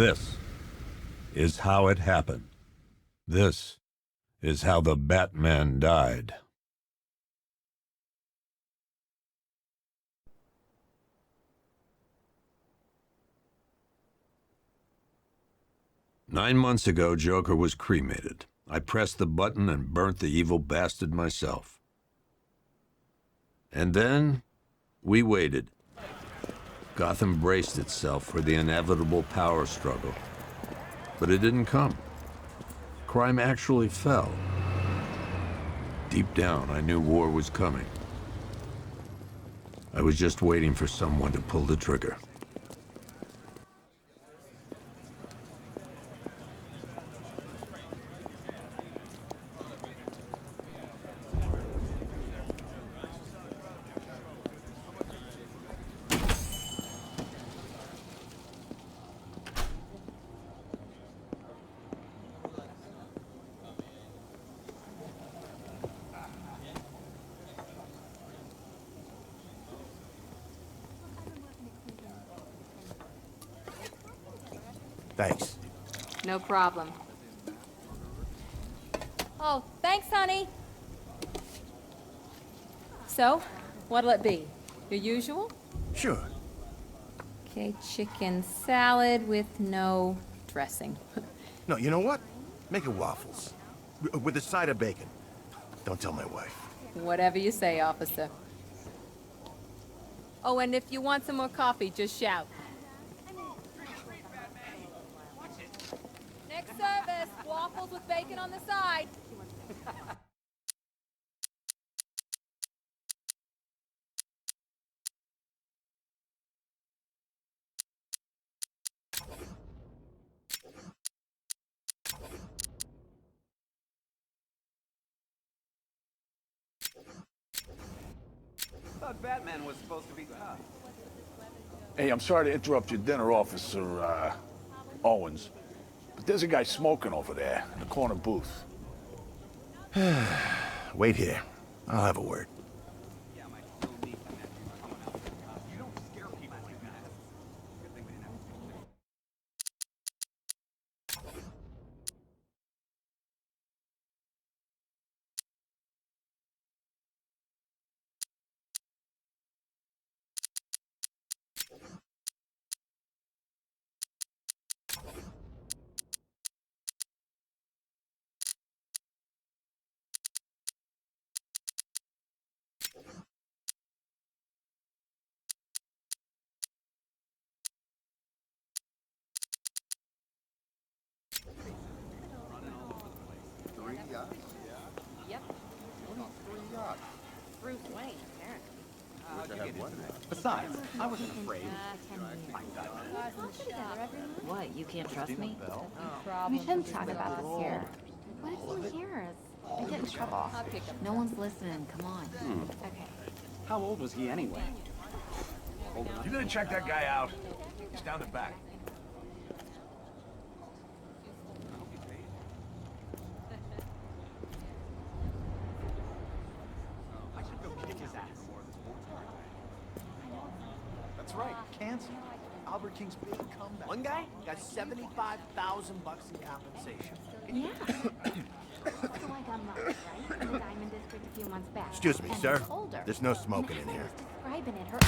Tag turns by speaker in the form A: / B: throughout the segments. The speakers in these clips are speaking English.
A: This is how it happened. This is how the Batman died. "9 months ago, Joker was cremated. I pressed the button and burnt the evil bastard myself. And then, we waited. Gotham braced itself for the inevitable power struggle. But it didn't come. Crime actually fell. Deep down, I knew war was coming. I was just waiting for someone to pull the trigger."
B: Thanks.
C: No problem. Oh, thanks, honey. So, what'll it be? Your usual?
B: Sure.
C: Okay, chicken salad with no dressing.
B: No, you know what? Make it waffles. With a side of bacon. Don't tell my wife.
C: Whatever you say, officer. Oh, and if you want some more coffee, just shout. Next service, waffles with bacon on the side.
D: I thought Batman was supposed to be tough.
E: Hey, I'm sorry to interrupt your dinner, Officer, Owens. But there's a guy smoking over there in the corner booth.
B: Wait here. I'll have a word.
D: You don't scare people like that. Good thing we didn't have
C: Yep. Bruce Wayne, apparently.
D: Besides, I wasn't afraid.
F: What, you can't trust me?
C: Problem.
F: We shouldn't talk about this here. What if someone hears? I get in trouble.
C: I'll pick up.
F: No one's listening, come on. Okay.
D: How old was he anyway?
E: You gonna check that guy out? He's down the back.
D: I should go kick his ass. That's right, cancer. Albert King's big comeback.
G: One guy got $75,000 in compensation.
F: Yeah. So I got mugged, right? In the Diamond District a few months back.
B: Excuse me,
F: And
B: sir.
F: I told her.
B: There's no smoking in
F: And as
B: here.
F: I was describing it, her...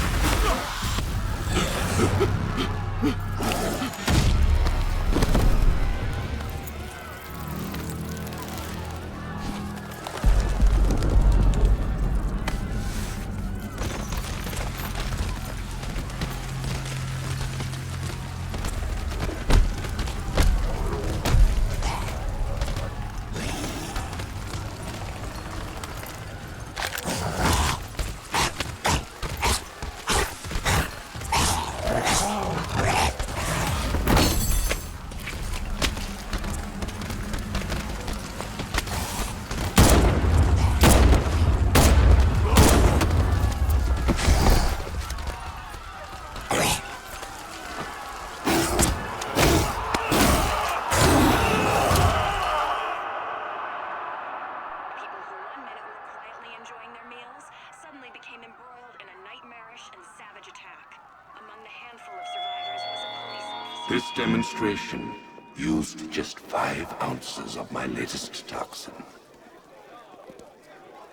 H: This demonstration used just 5 ounces of my latest toxin.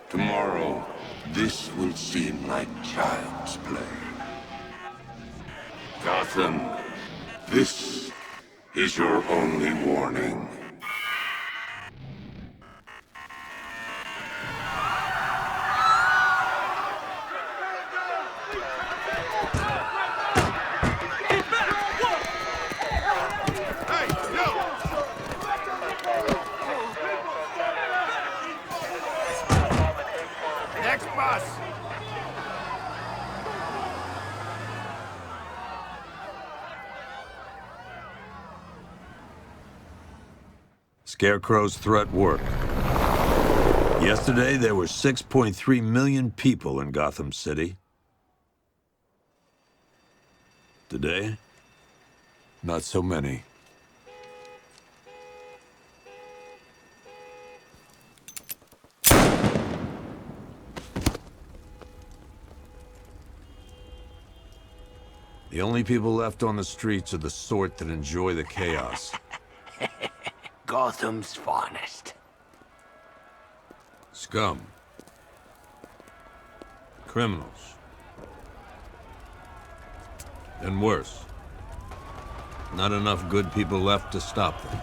H: Tomorrow, this will seem like child's play. Gotham, this is your only warning.
B: Next bus!
A: Scarecrow's threat worked. Yesterday, there were 6.3 million people in Gotham City. Today, not so many. The only people left on the streets are the sort that enjoy the chaos.
G: Gotham's finest.
A: Scum. Criminals. And worse. Not enough good people left to stop them.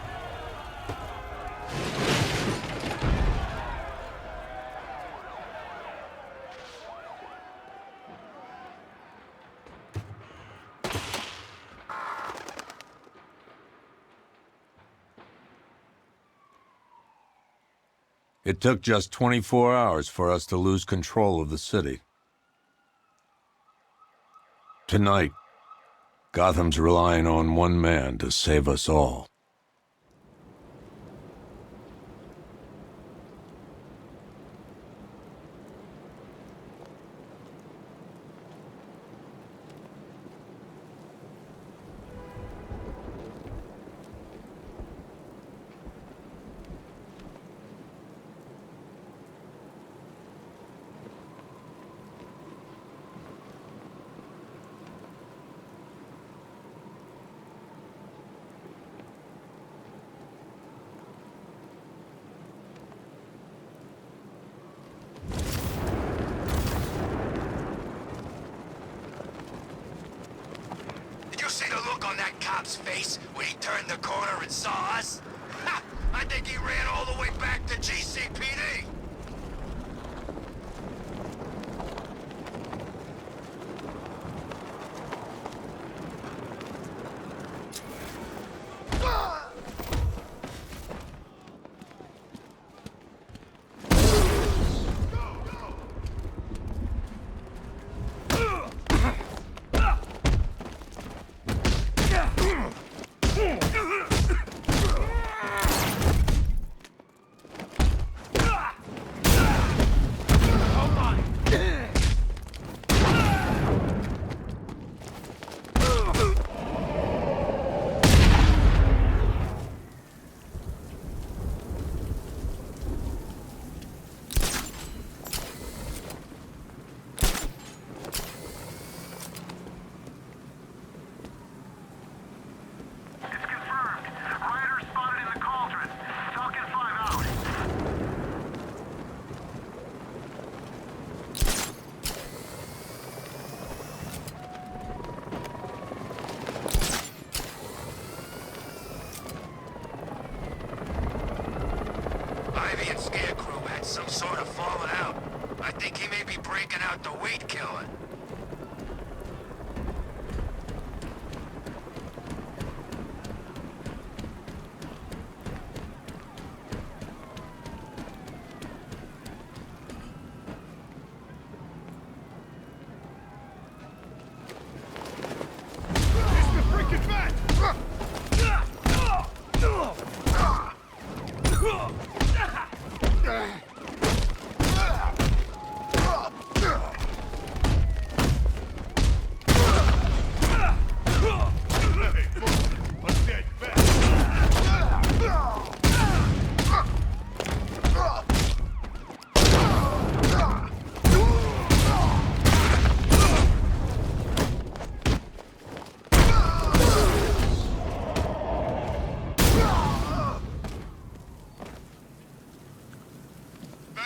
A: It took just 24 hours for us to lose control of the city. Tonight, Gotham's relying on one man to save us all.
I: Face when he turned the corner and saw us? Ha! I think he ran all the way back to GCPD. Some sort of falling out. I think he may be breaking out the weed killer.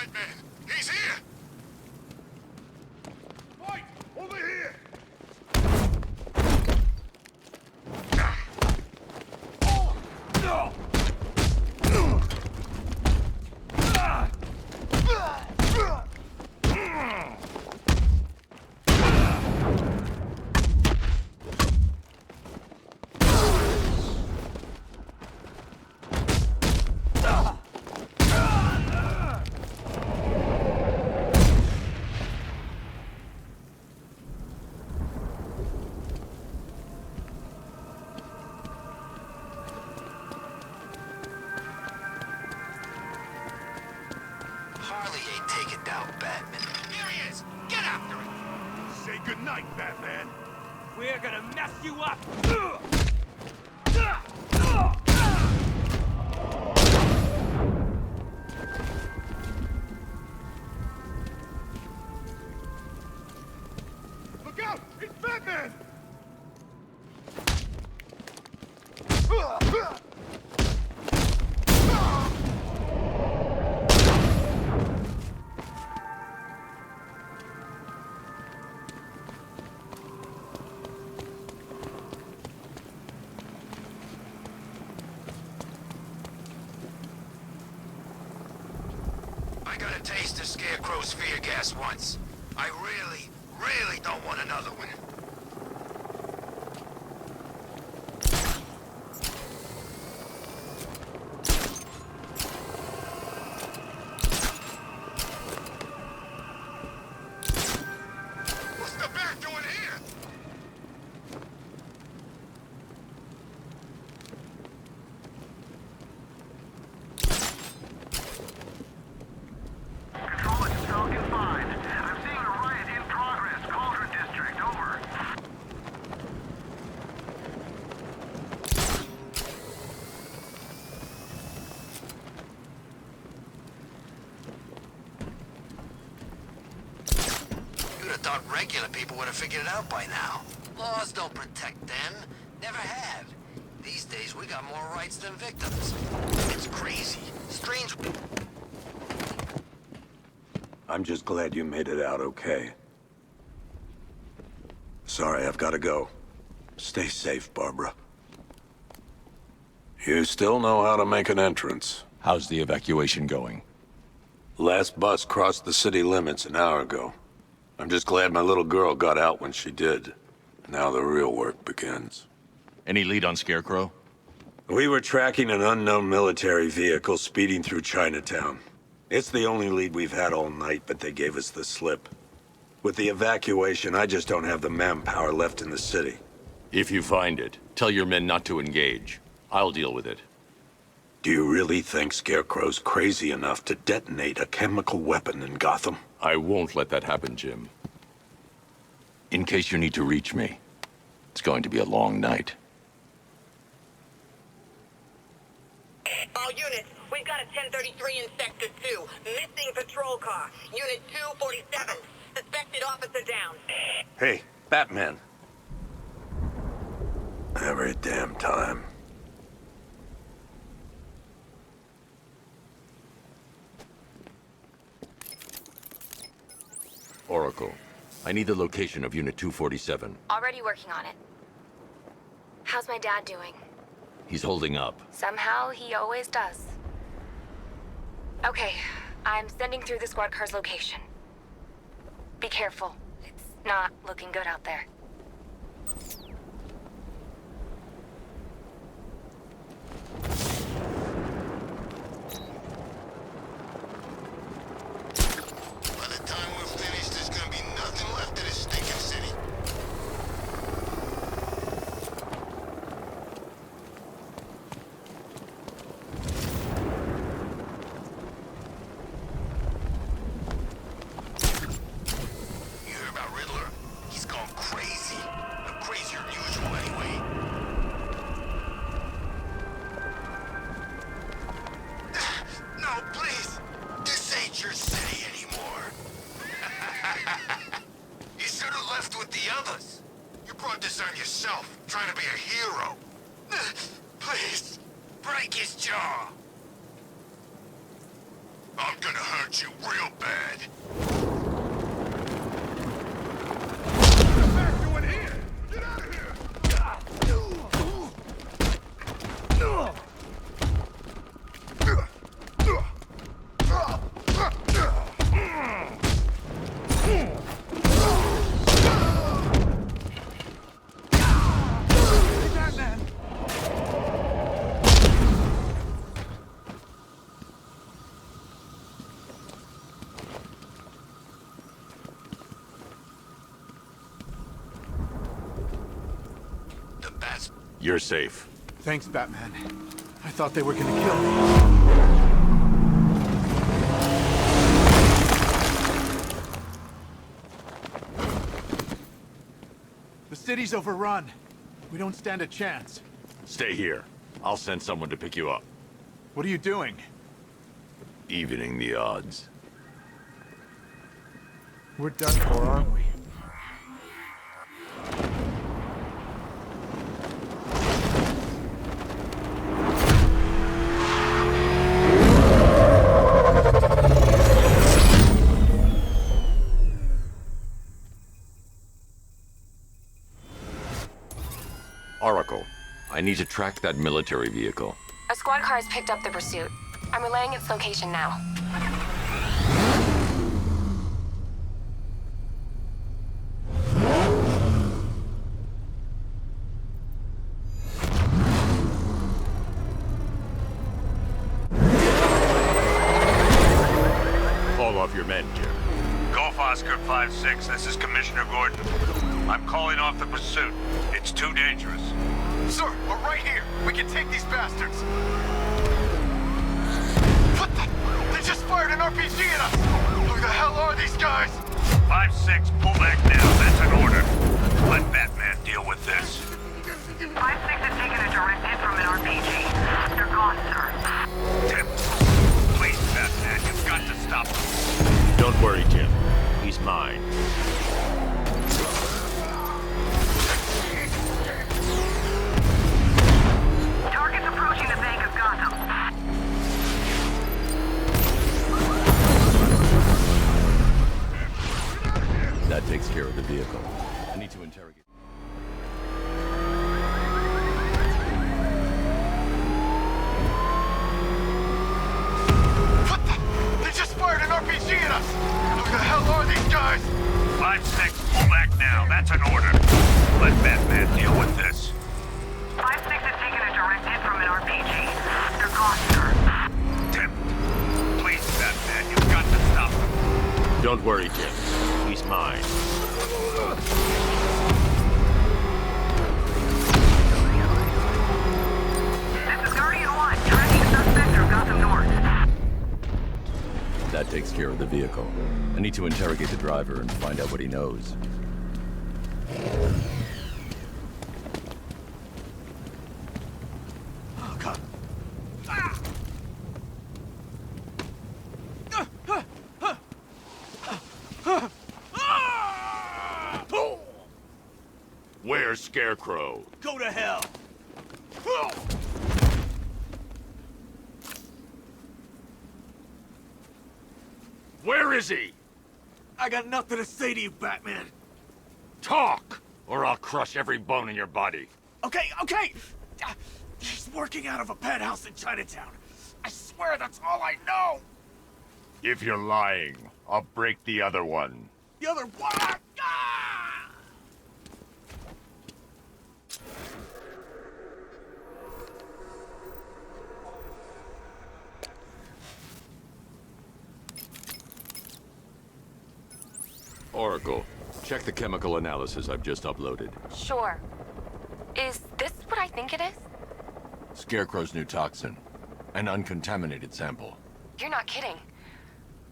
I: Batman! He's here!
E: Fight! Over here!
I: Harley ain't taking down Batman. Here he is! Get after him!
B: Say goodnight, Batman.
D: We're gonna mess you up!
B: Look out! It's Batman!
I: I got a taste of Scarecrow's fear gas once. I really, really don't want another one. What's the Bat doing here?
J: Control it, Falcon 5. I'm seeing a riot in progress. Cauldron District, over.
I: You'd have thought regular people would have figured it out by now. Laws don't protect them. Never have. These days, we got more rights than victims. It's crazy. Strange.
A: I'm just glad you made it out okay. Sorry, I've got to go. Stay safe, Barbara. You still know how to make an entrance.
K: How's the evacuation going?
A: Last bus crossed the city limits an hour ago. I'm just glad my little girl got out when she did. Now the real work begins.
K: Any lead on Scarecrow?
A: We were tracking an unknown military vehicle speeding through Chinatown. It's the only lead we've had all night, but they gave us the slip. With the evacuation, I just don't have the manpower left in the city.
K: If you find it, tell your men not to engage. I'll deal with it.
A: Do you really think Scarecrow's crazy enough to detonate a chemical weapon in Gotham?
K: I won't let that happen, Jim. In case you need to reach me, it's going to be a long night.
L: All units, we've got a 1033 in Sector 2. Missing patrol car. Unit 247. Suspected officer down.
A: Hey, Batman. Every damn time.
K: Oracle, I need the location of Unit 247.
F: Already working on it. How's my dad doing?
K: He's holding up.
F: Somehow, he always does. Okay, I'm sending through the squad car's location. Be careful. It's not looking good out there.
I: By the time we're finished, there's gonna be nothing left of this stinking city. You hear about Riddler? He's gone crazy. No crazier
H: hurt you real bad.
J: What the back doing here? Get out of here!
K: You're safe.
G: Thanks, Batman. I thought they were gonna kill me. The city's overrun. We don't stand a chance.
K: Stay here. I'll send someone to pick you up.
G: What are you doing?
K: Evening the odds.
G: We're done for, aren't we?
K: Oracle, I need to track that military vehicle.
F: A squad car has picked up the pursuit. I'm relaying its location now.
K: Call off your men, Jim.
J: Golf Oscar 5-6, this is Commissioner Gordon. I'm calling off the pursuit. It's too dangerous. Sir, we're right here. We can take these bastards. What the? They just fired an RPG at us. Who the hell are these guys? 5-6, pull back now. That's an order. Let Batman deal with this.
L: 5-6 has taken a direct hit from an RPG. They're gone, sir.
J: Tim, please, Batman, you've got to stop them.
K: Don't worry, Jim. He's mine.
L: Target's approaching the Bank of Gotham.
K: That takes care of the vehicle. I need to interrogate.
J: What the? They just fired an RPG at us. Who the hell are these guys? 5-6, pull back now. That's an order. Let Batman deal with this.
L: 5-6 has taken a direct hit from an RPG. They're gone, sir.
J: Tim, please, Batman, you've got to stop them.
K: Don't worry, Jim. He's mine.
L: This is Guardian 1, tracking suspect through Gotham North.
K: That takes care of the vehicle. I need to interrogate the driver and find out what he knows.
G: Oh, God.
K: Where's Scarecrow?
G: Go to hell.
K: Where is he?
G: I got nothing to say to you, Batman.
K: Talk, or I'll crush every bone in your body.
G: Okay, okay. He's working out of a penthouse in Chinatown. I swear that's all I know.
K: If you're lying, I'll break the other one.
G: The other one. Ah!
K: Oracle, check the chemical analysis I've just uploaded.
F: Sure. Is this what I think it is?
K: Scarecrow's new toxin. An uncontaminated sample.
F: You're not kidding.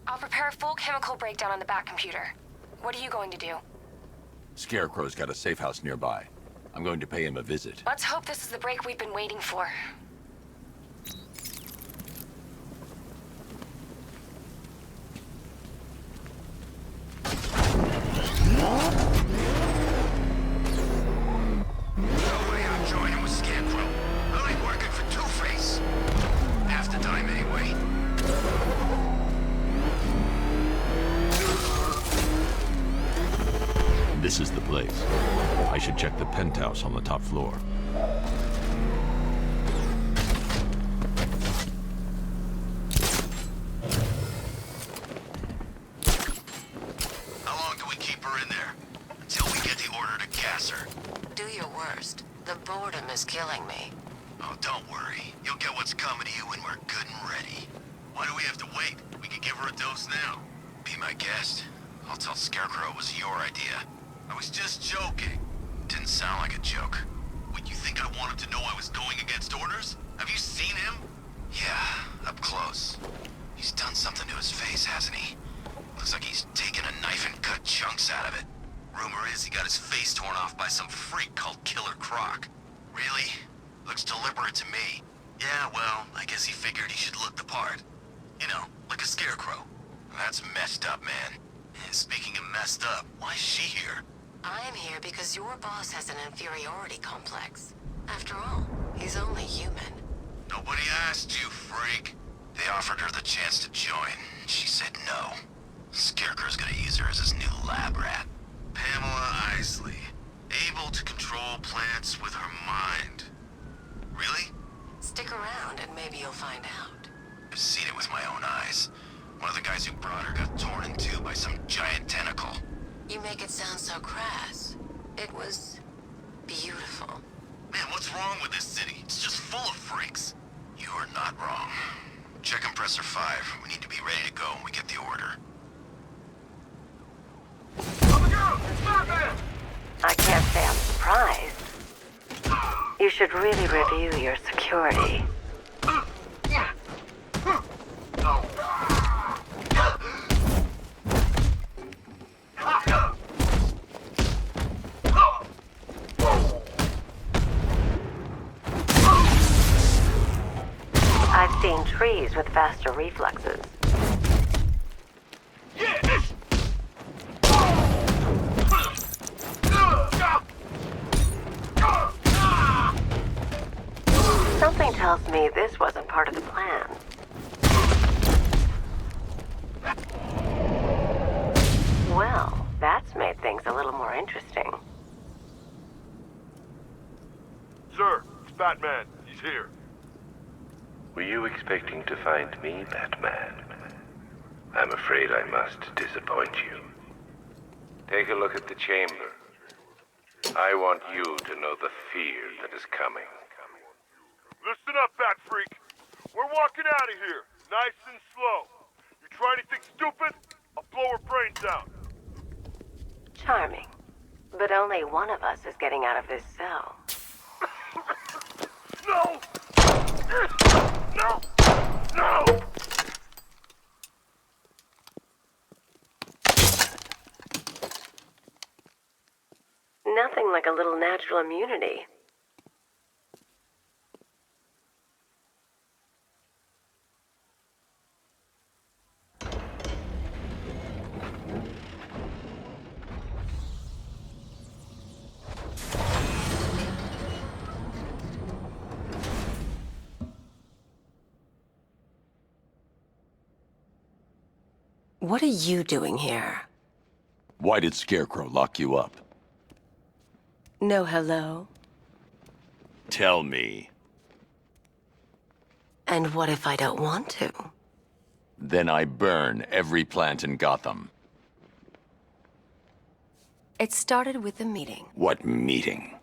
F: I'll prepare a full chemical breakdown on the back computer. What are you going to do?
K: Scarecrow's got a safe house nearby. I'm going to pay him a visit.
F: Let's hope this is the break we've been waiting for.
I: No way I'm joining with Scarecrow. I like working for Two-Face. Half the time, anyway.
K: This is the place. I should check the penthouse on the top floor.
I: How long do we keep her in there? Until we get the order to gas her.
F: Do your worst. The boredom is killing me.
I: Oh, don't worry. You'll get what's coming to you when we're good and ready. Why do we have to wait? We could give her a dose now. Be my guest. I'll tell Scarecrow it was your idea. I was just joking. Didn't sound like a joke. What, you think I want him to know I was going against orders? Have you seen him? Yeah, up close. He's done something to his face, hasn't he? Looks like he's taken a knife and cut chunks out of it. Rumor is he got his face torn off by some freak called Killer Croc. Really? Looks deliberate to me. Yeah, well, I guess he figured he should look the part. You know, like a scarecrow. That's messed up, man. And speaking of messed up, why is she here?
F: I am here because your boss has an inferiority complex. After all, he's only human.
I: Nobody asked you, freak. They offered her the chance to join. She said no. Scarecrow's gonna use her as his new lab rat. Pamela Isley. Able to control plants with her mind. Really?
F: Stick around and maybe you'll find out.
I: I've seen it with my own eyes. One of the guys who brought her got torn in two by some giant tentacle.
F: You make it sound so crass. It was beautiful.
I: Man, what's wrong with this city? It's just full of freaks. You are not wrong. Check compressor 5. We need to be ready to go when we get the order.
F: I can't say I'm surprised. You should really review your security. I've seen trees with faster reflexes. Something tells me this wasn't part of the plan. Well, that's made things a little more interesting.
J: Sir, it's Batman. He's here.
H: Were you expecting to find me, Batman? I'm afraid I must disappoint you. Take a look at the chamber. I want you to know the fear that is coming.
J: Listen up, Bat Freak. We're walking out of here, nice and slow. You try anything stupid, I'll blow her brains out.
F: Charming. But only one of us is getting out of this cell.
J: No! No! No!
F: Nothing like a little natural immunity. What are you doing here?
K: Why did Scarecrow lock you up?
F: No hello?
K: Tell me.
F: And what if I don't want to?
K: Then I burn every plant in Gotham.
F: It started with a meeting.
K: What meeting?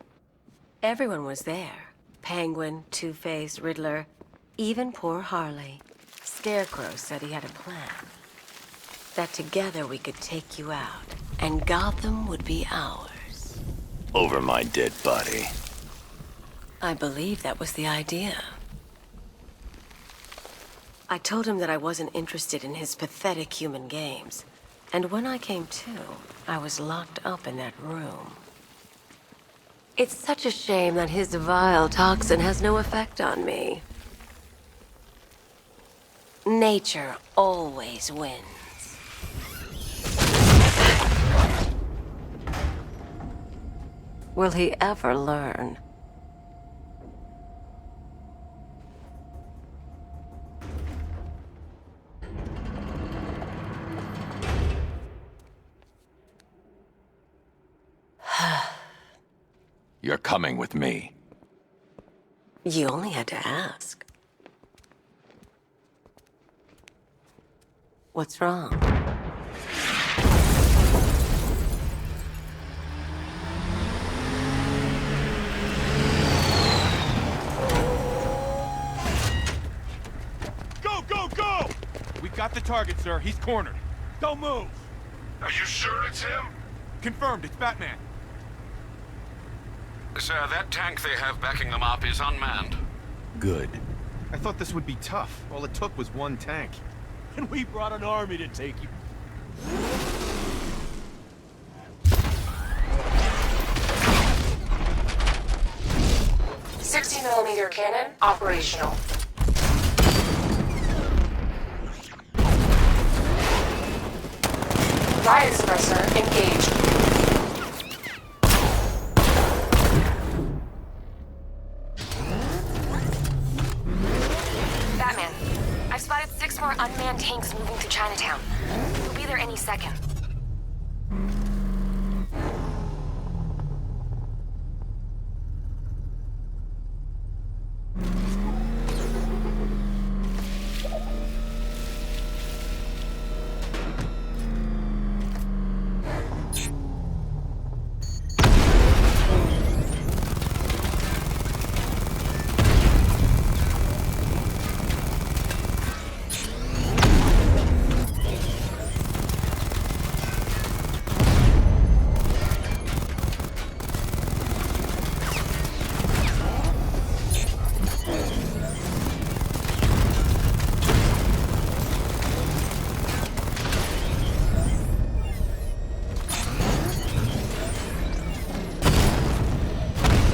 F: Everyone was there. Penguin, Two-Face, Riddler, even poor Harley. Scarecrow said he had a plan. That together we could take you out, and Gotham would be ours.
K: Over my dead body.
F: I believe that was the idea. I told him that I wasn't interested in his pathetic human games. And when I came to, I was locked up in that room. It's such a shame that his vile toxin has no effect on me. Nature always wins. Will he ever learn?
K: You're coming with me.
F: You only had to ask. What's wrong?
G: Go, go, go! We got the target, sir. He's cornered. Don't move!
J: Are you sure it's him?
G: Confirmed, it's Batman.
J: Sir, that tank they have backing them up is unmanned.
K: Good.
B: I thought this would be tough. All it took was one tank.
G: And we brought an army to take you.
F: $60mm cannon operational. Riot suppressor engaged. Batman, I've spotted 6 more unmanned tanks moving through Chinatown. We'll be there any second.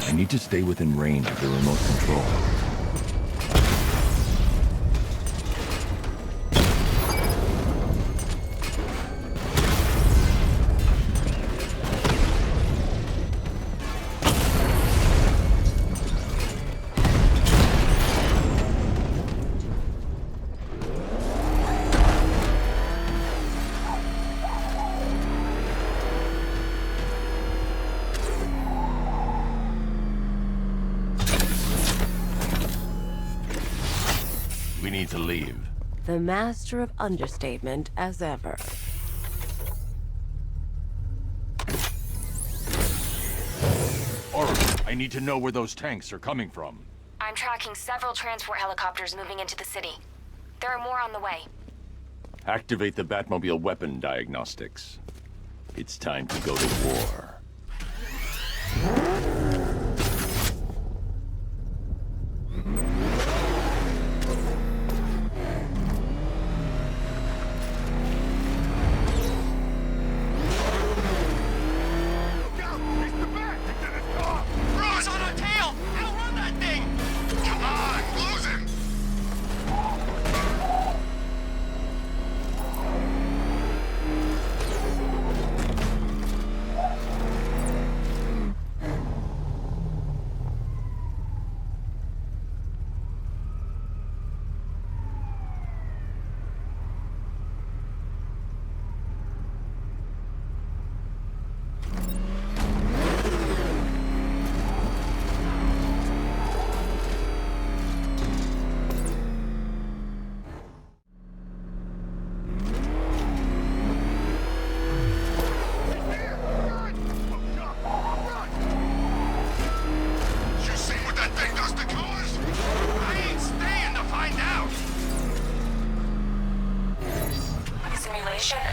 K: I need to stay within range of the remote control. We need to leave.
F: The master of understatement as ever.
K: Alright, I need to know where those tanks are coming from.
F: I'm tracking several transport helicopters moving into the city. There are more on the way.
K: Activate the Batmobile weapon diagnostics. It's time to go to war.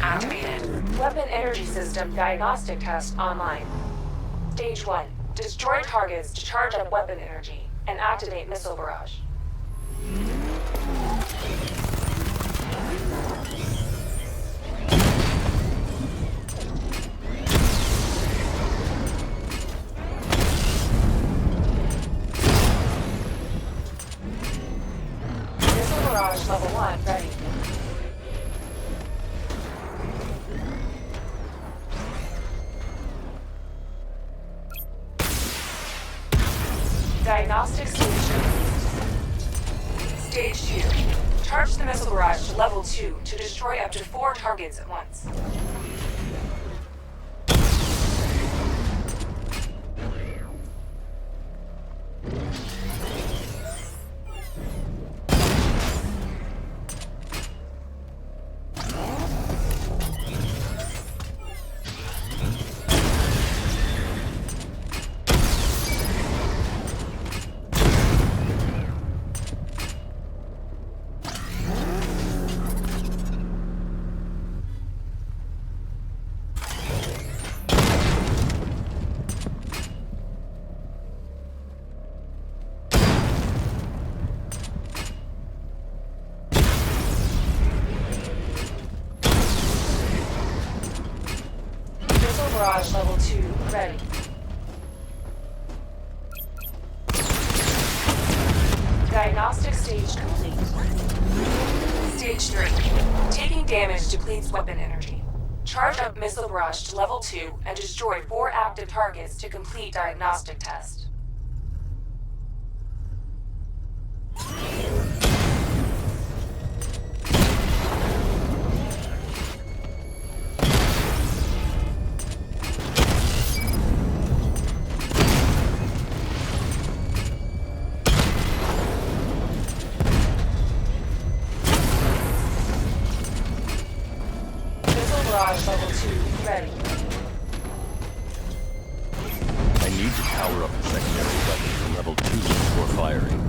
F: Activated. Weapon energy system diagnostic test online. Stage 1. Destroy targets to charge up weapon energy and activate missile barrage. Missile barrage level 1 ready. Diagnostic solution. Stage 2. Charge the missile barrage to level 2 to destroy up to 4 targets at once.
M: barrage level 2 ready. Diagnostic stage complete. Stage 3. Taking damage depletes weapon energy. Charge up missile barrage to level 2 and destroy 4 active targets to complete diagnostic test. Barrage level 2 ready.
K: I need to power up the secondary weapon to level 2 before firing.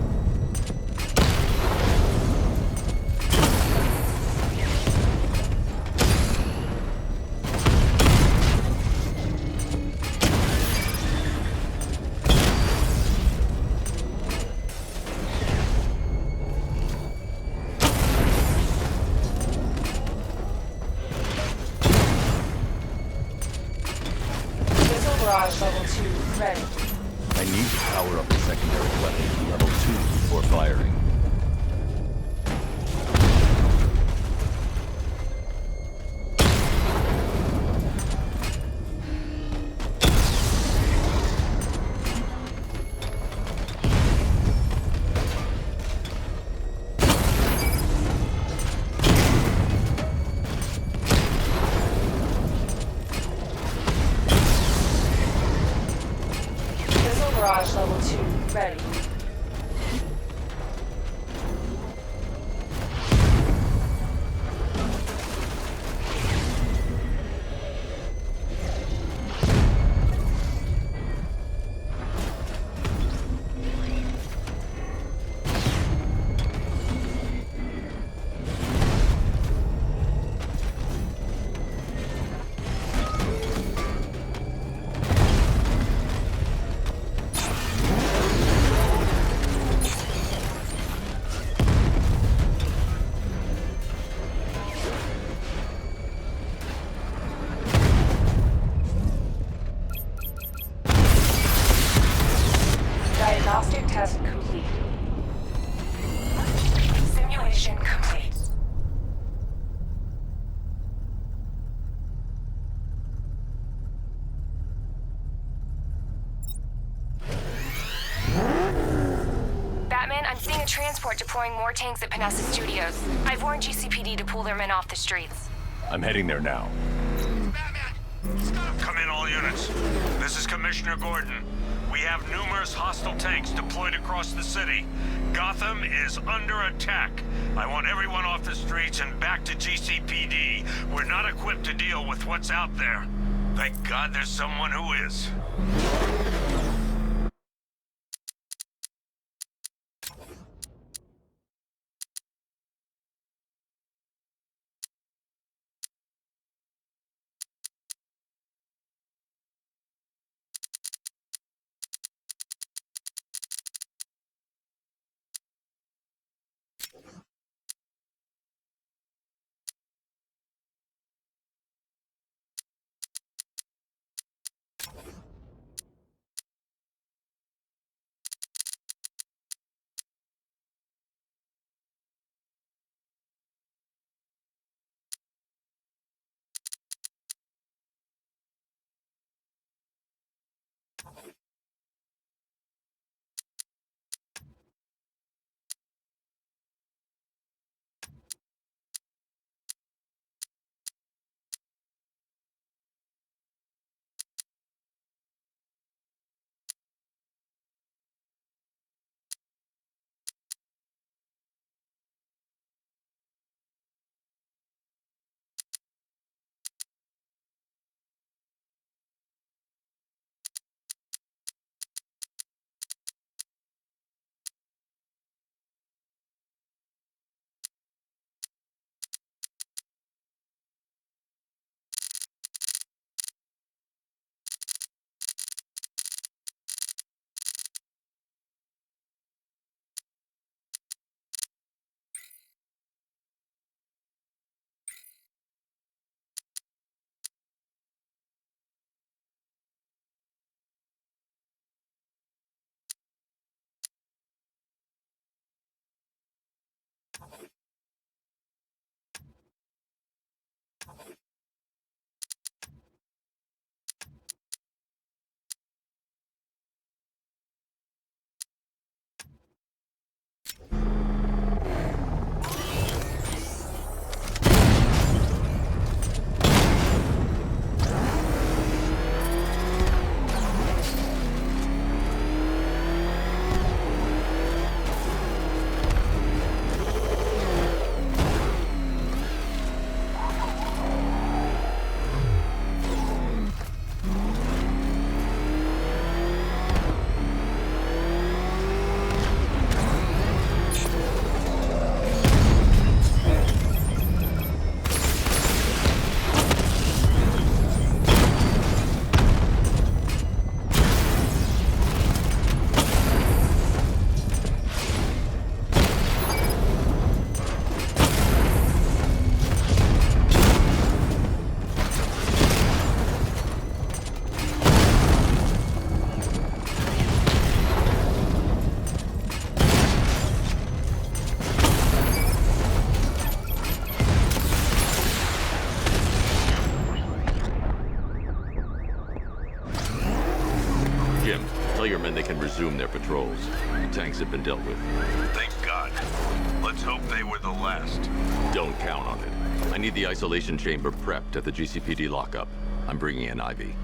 M: Barrage level 2 ready.
K: I need to power up the secondary weapon to level 2 before firing.
M: Barrage level 2 ready. Diagnostic test complete. Simulation complete.
N: Batman, I'm seeing a transport deploying more tanks at Panessa Studios. I've warned GCPD to pull their men off the streets.
K: I'm heading there now.
J: Come in, all units. This is Commissioner Gordon. We have numerous hostile tanks deployed across the city. Gotham is under attack. I want everyone off the streets and back to GCPD. We're not equipped to deal with what's out there. Thank God there's someone who is.
K: Tell your men they can resume their patrols. The tanks have been dealt with.
J: Thank God. Let's hope they were the last.
K: Don't count on it. I need the isolation chamber prepped at the GCPD lockup. I'm bringing in Ivy.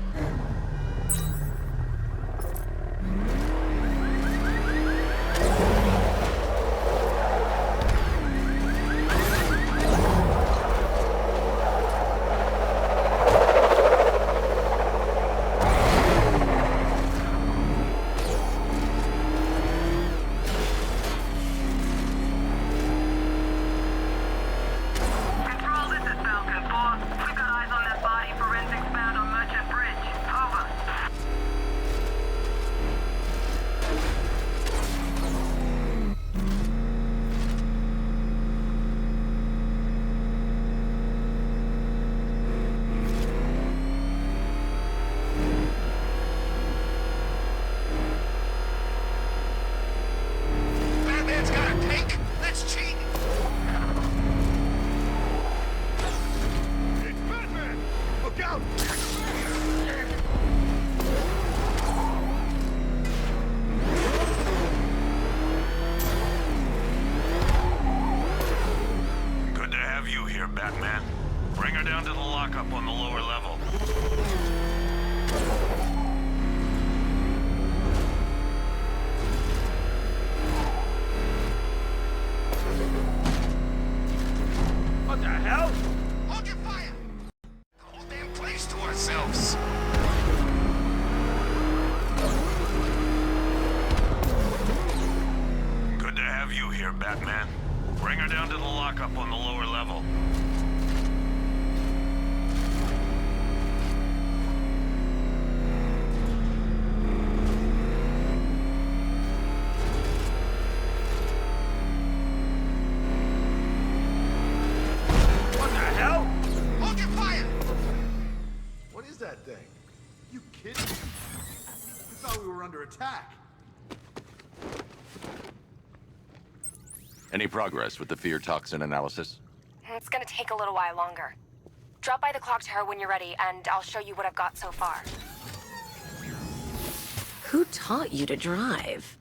J: Batman. Bring her down to the lockup on the lower level.
G: What the hell?
I: Hold your fire! The whole damn place to ourselves.
J: Good to have you here, Batman. Bring her down to the lockup on the lower level.
G: What the hell?
I: Hold your fire!
B: What is that thing? You kidding me? I thought we were under attack.
K: Any progress with the fear toxin analysis?
N: It's gonna take a little while longer. Drop by the clock tower when you're ready, and I'll show you what I've got so far.
F: Who taught you to drive?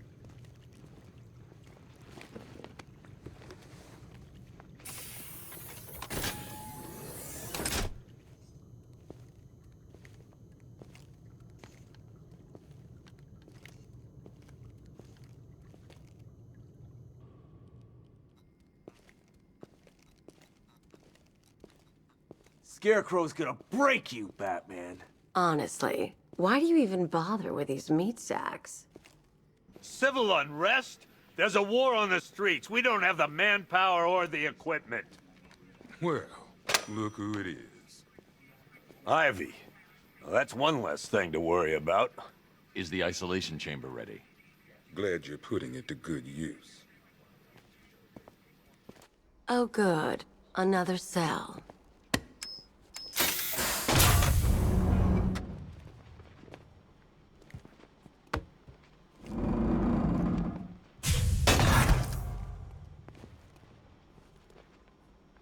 G: Scarecrow's gonna break you, Batman.
F: Honestly, why do you even bother with these meat sacks?
G: Civil unrest? There's a war on the streets. We don't have the manpower or the equipment.
O: Well, look who it is.
G: Ivy. Well, that's one less thing to worry about.
K: Is the isolation chamber ready?
O: Glad you're putting it to good use.
F: Oh, good. Another cell.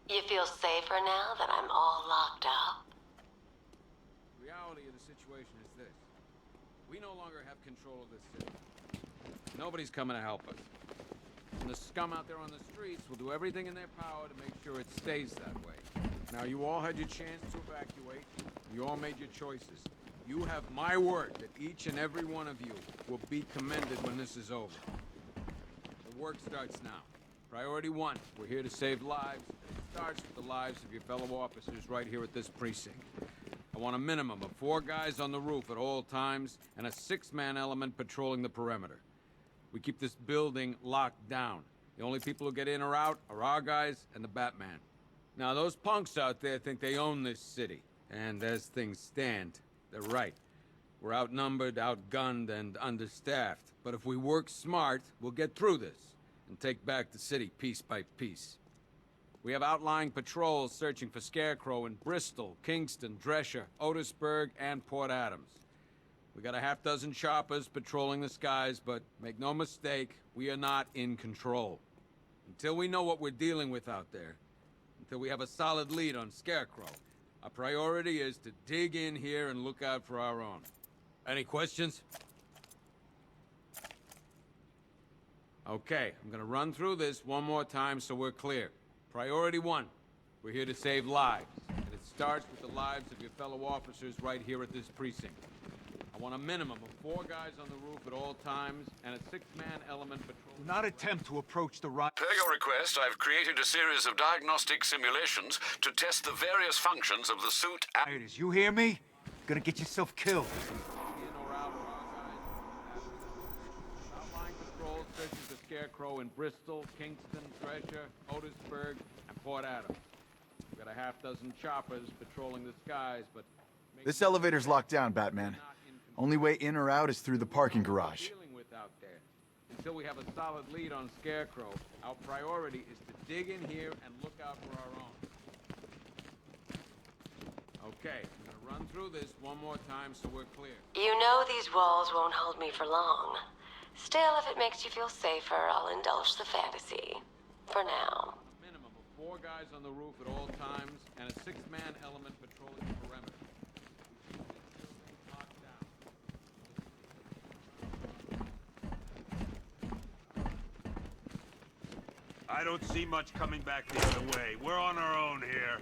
F: You feel safer now that I'm all locked up?
P: The reality of the situation is this. We no longer have control of this city. Nobody's coming to help us. And the scum out there on the streets will do everything in their power to make sure it stays that way. Now, you all had your chance to evacuate. You all made your choices. You have my word that each and every one of you will be commended when this is over. The work starts now. Priority one, we're here to save lives. It starts with the lives of your fellow officers right here at this precinct. I want a minimum of 4 guys on the roof at all times and a 6-man element patrolling the perimeter. We keep this building locked down. The only people who get in or out are our guys and the Batman. Now, those punks out there think they own this city. And as things stand, they're right. We're outnumbered, outgunned, and understaffed. But if we work smart, we'll get through this and take back the city piece by piece. We have outlying patrols searching for Scarecrow in Bristol, Kingston, Drescher, Otisburg, and Port Adams. We got a half-dozen choppers patrolling the skies, but make no mistake, we are not in control. Until we know what we're dealing with out there, until we have a solid lead on Scarecrow, our priority is to dig in here and look out for our own. Any questions? Okay, I'm gonna run through this one more time so we're clear. Priority 1, we're here to save lives. And it starts with the lives of your fellow officers right here at this precinct. I want a minimum of 4 guys on the roof at all times, and a 6-man element patrol.
D: Do not attempt to approach the right.
Q: Per your request, I've created a series of diagnostic simulations to test the various functions of the suit.
D: Raiders, you hear me? You're gonna get yourself killed.
P: Outlying patrol searches the Scarecrow in Bristol, Kingston, Drescher, Otisburg, and Port Adams. We've got a half dozen choppers patrolling the skies, but...
R: This elevator's locked down, Batman. Only way in or out is through the parking garage.
P: Until we have a solid lead on Scarecrow, our priority is to dig in here and look out for our own. Okay, I'm gonna run through this one more time so we're clear.
F: You know these walls won't hold me for long. Still, if it makes you feel safer, I'll indulge the fantasy. For now.
P: A minimum of 4 guys on the roof at all times, and a 6-man element patrolling the perimeter.
J: I don't see much coming back the other way. We're on our own here.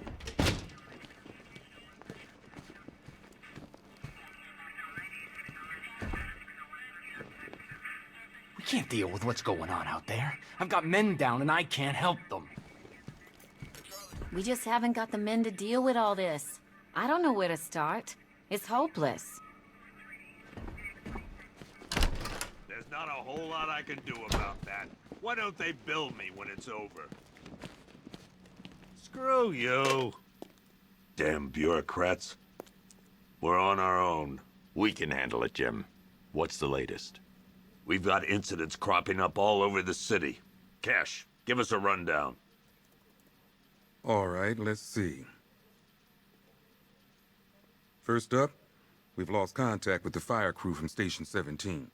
S: We can't deal with what's going on out there. I've got men down and I can't help them.
T: We just haven't got the men to deal with all this. I don't know where to start. It's hopeless.
J: There's not a whole lot I can do about that. Why don't they bill me when it's over? Screw you. Damn bureaucrats. We're on our own.
K: We can handle it, Jim. What's the latest?
J: We've got incidents cropping up all over the city. Cash, give us a rundown.
O: All right, let's see. First up, we've lost contact with the fire crew from Station 17.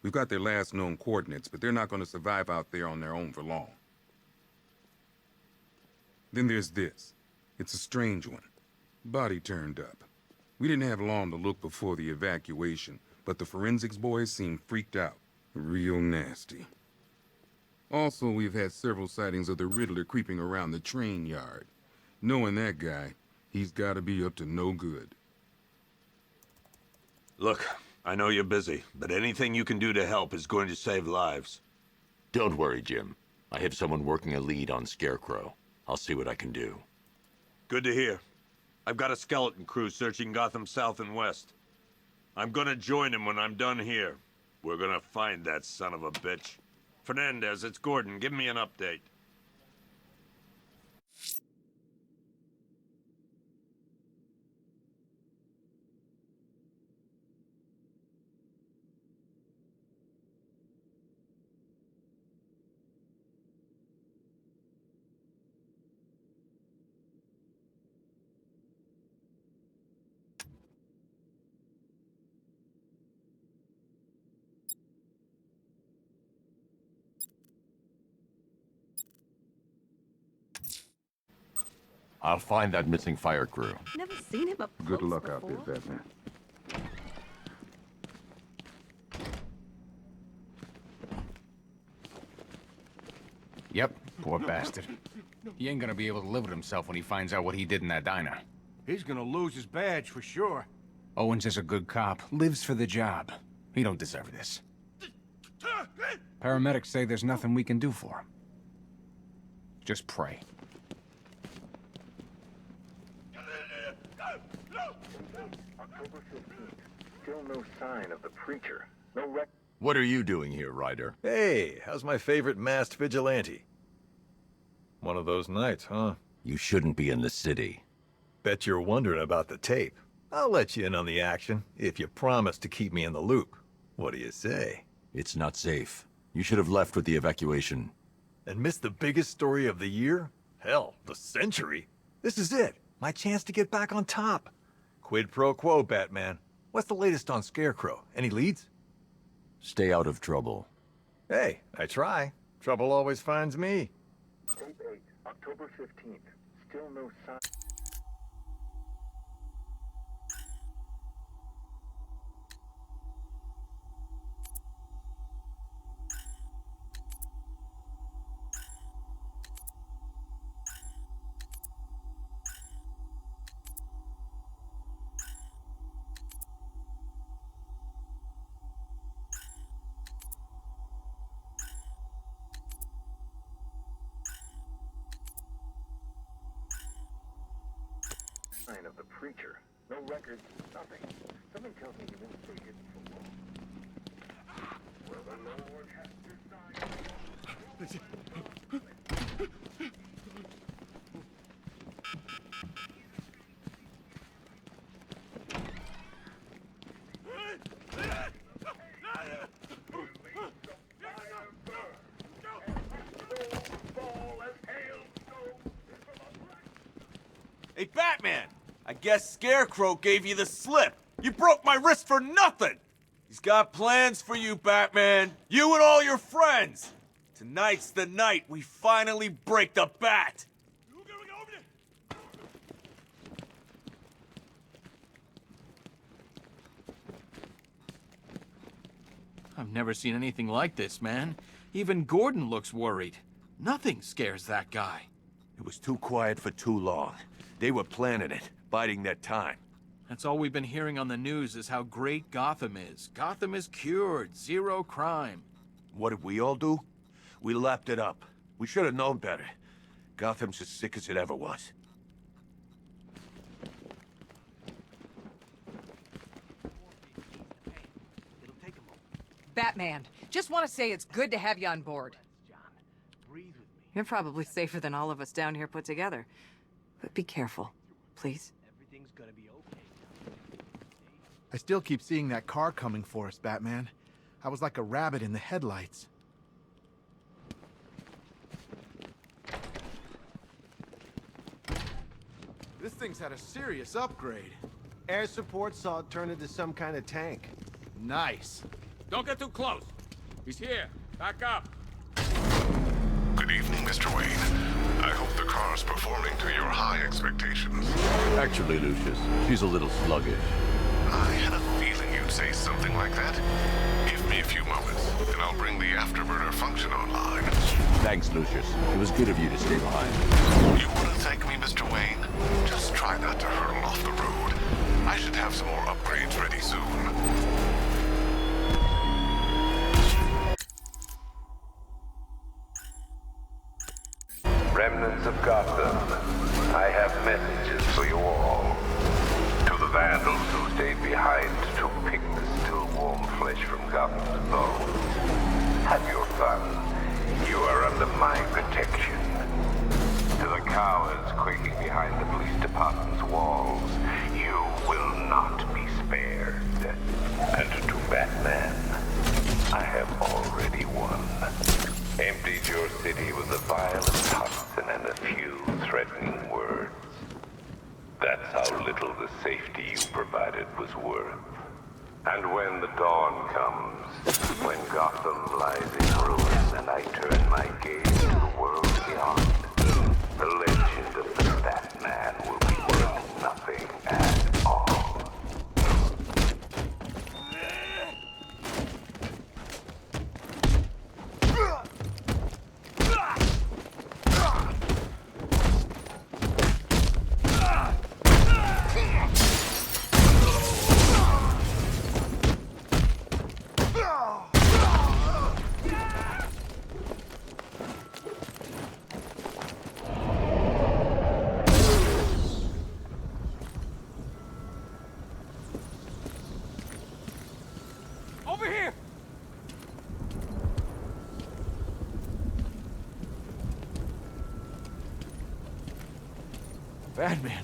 O: We've got their last known coordinates, but they're not going to survive out there on their own for long. Then there's this. It's a strange one. Body turned up. We didn't have long to look before the evacuation, but the forensics boys seemed freaked out. Real nasty. Also, we've had several sightings of the Riddler creeping around the train yard. Knowing that guy, he's got to be up to no good.
J: Look, I know you're busy, but anything you can do to help is going to save lives.
K: Don't worry, Jim. I have someone working a lead on Scarecrow. I'll see what I can do.
J: Good to hear. I've got a skeleton crew searching Gotham south and west. I'm gonna join him when I'm done here. We're gonna find that son of a bitch. Fernandez, it's Gordon. Give me an update.
K: I'll find that missing fire crew.
T: Never seen him up
O: Good
T: close
O: luck out
T: before.
O: there, Batman.
S: Yep, poor bastard. He ain't gonna be able to live with himself when he finds out what he did in that diner.
D: He's gonna lose his badge for sure.
S: Owens is a good cop, lives for the job. He don't deserve this. Paramedics say there's nothing we can do for him. Just pray.
U: October 15th. Still no sign of the preacher. No rec.
K: What are you doing here, Ryder?
V: Hey, how's my favorite masked vigilante? One of those nights, huh?
K: You shouldn't be in the city.
V: Bet you're wondering about the tape. I'll let you in on the action if you promise to keep me in the loop. What do you say?
K: It's not safe. You should have left with the evacuation.
V: And missed the biggest story of the year? Hell, the century. This is it. My chance to get back on top. Quid pro quo, Batman. What's the latest on Scarecrow? Any leads?
K: Stay out of trouble.
V: Hey, I try. Trouble always finds me.
U: Tape 8, October 15th. Still no sign. sign of the preacher. No records, nothing. Something tells me he won't stay hidden for long. Well, the Lord has
G: Hey, Batman! I guess Scarecrow gave you the slip. You broke my wrist for nothing! He's got plans for you, Batman. You and all your friends. Tonight's the night we finally break the bat.
P: I've never seen anything like this, man. Even Gordon looks worried. Nothing scares that guy.
B: It was too quiet for too long. They were planning it, biding their time.
P: That's all we've been hearing on the news is how great Gotham is. Gotham is cured, zero crime.
B: What did we all do? We lapped it up. We should have known better. Gotham's as sick as it ever was.
C: Batman, just want to say it's good to have you on board. You're probably safer than all of us down here put together. But be careful, please.
D: Everything's gonna be okay.
R: I still keep seeing that car coming for us, Batman. I was like a rabbit in the headlights. This thing's had a serious upgrade.
B: Air support saw it turn into some kind of tank.
R: Nice.
P: Don't get too close. He's here. Back up.
E: Good evening, Mr. Wayne. I hope the car's performing to your high expectations.
A: Actually, Lucius, she's a little sluggish.
E: I had a feeling you'd say something like that. Give me a few moments, and I'll bring the afterburner function online.
A: Thanks, Lucius. It was good of you to stay behind.
E: You want to thank me, Mr. Wayne? Just try not to hurtle off the road. I should have some more upgrades ready soon.
H: Remnants of Gotham, I have messages for you all. To the vandals who stayed behind to pick the still warm flesh from Gotham's bones. Have your fun. You are under my protection. To the cowards quaking behind the police department's walls, you will not be spared. And to Batman, I have already won. Emptied your city with a violent Hudson and a few threatening words. That's how little the safety you provided was worth. And when the dawn comes, when Gotham lies in ruin and I turn my gaze to the world beyond, the legend of the Batman will be worth nothing at all.
P: Over here!
V: Batman.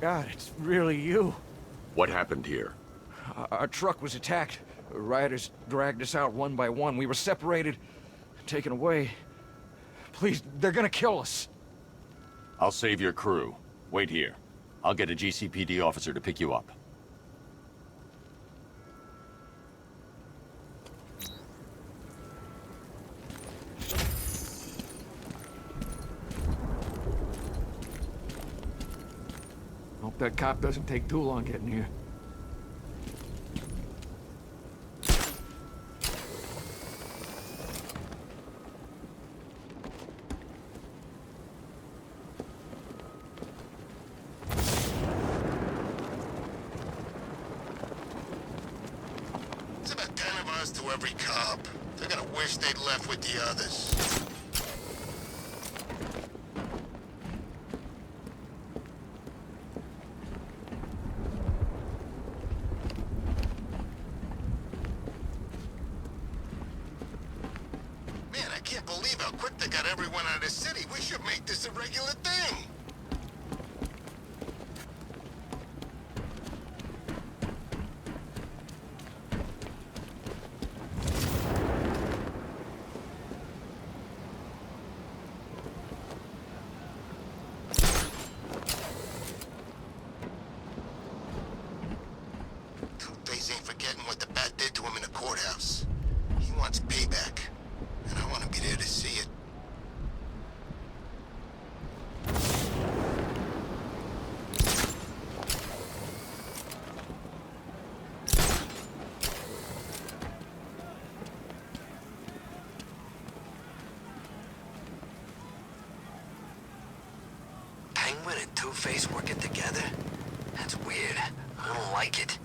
V: God, it's really you.
K: What happened here?
V: Our truck was attacked. Rioters dragged us out one by one. We were separated, taken away. Please, they're gonna kill us.
K: I'll save your crew. Wait here. I'll get a GCPD officer to pick you up.
V: Hope that cop doesn't take too long getting here.
I: It's about 10 of us to every cop. They're gonna wish they'd left with the others. got everyone out of the city. We should make this a regular thing. Two-Face ain't forgetting what the bat did to him in the courthouse. He wants payback, and I want to be there to see it. Penguin and Two-Face working together? That's weird. I don't like it.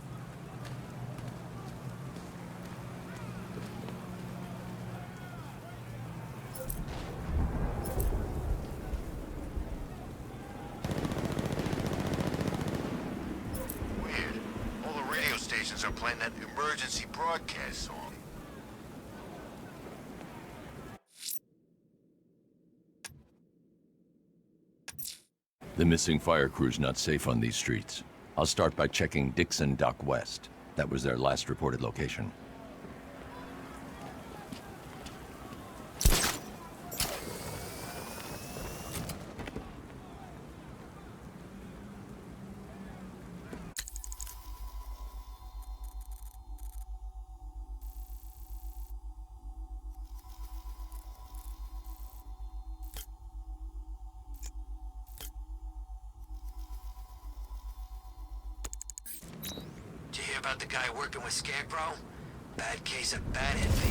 I: Weird. All the radio stations are playing that emergency broadcast song.
K: The missing fire crew's not safe on these streets. I'll start by checking Dixon Dock West. That was their last reported location.
I: Did you hear about the guy working with Scarecrow? Bad case of bat envy.